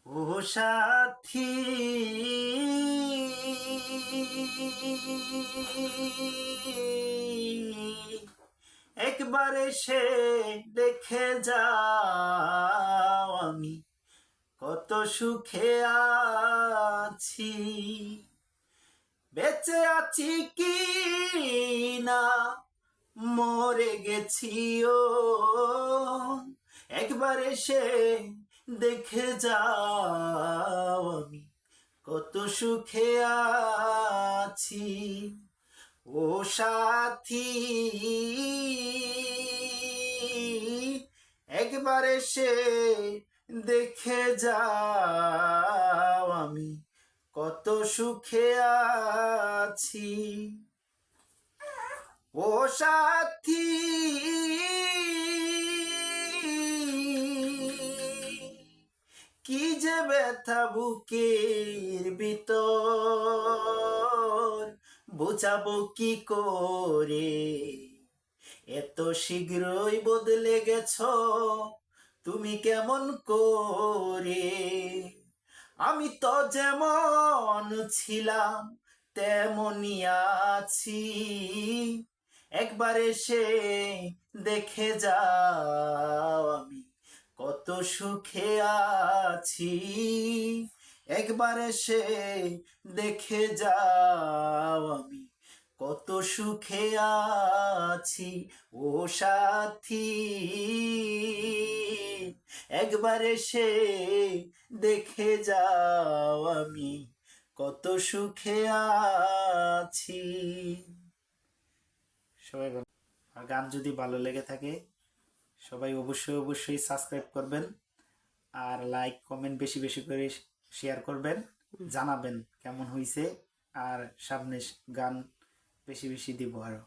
ও সাথী একবার এসে দেখে যাও আমি কত সুখে আছি, বেঁচে আছি কি না মরে গেছিও, একবার এসে দেখে যাও আমি কত সুখে আছি। ও সাথী একবার এসে দেখে যাও আমি কত সুখে আছি। ও সাথী কি যে ব্যথা বুকের ভিতর বোঝাবো কি করে, এত শীঘ্রই বদলে গেছো তুমি কেমন করে। আমি তো যেমন ছিলাম তেমনই আছি, একবার এসে দেখে যাও আমি কত সুখে আছি, একবার এসে দেখে যাও আমি কত সুখে আছি। ও সাথী একবার এসে দেখে যাও আমি কত সুখে আছি। সবাই ভালো। আর গান যদি ভালো লেগে থাকে সবাই অবশ্যই অবশ্যই সাবস্ক্রাইব করবেন, আর লাইক কমেন্ট বেশি বেশি করে শেয়ার করবেন, জানাবেন কেমন হয়েছে, আর সামনে গান বেশি বেশি দিব আরো।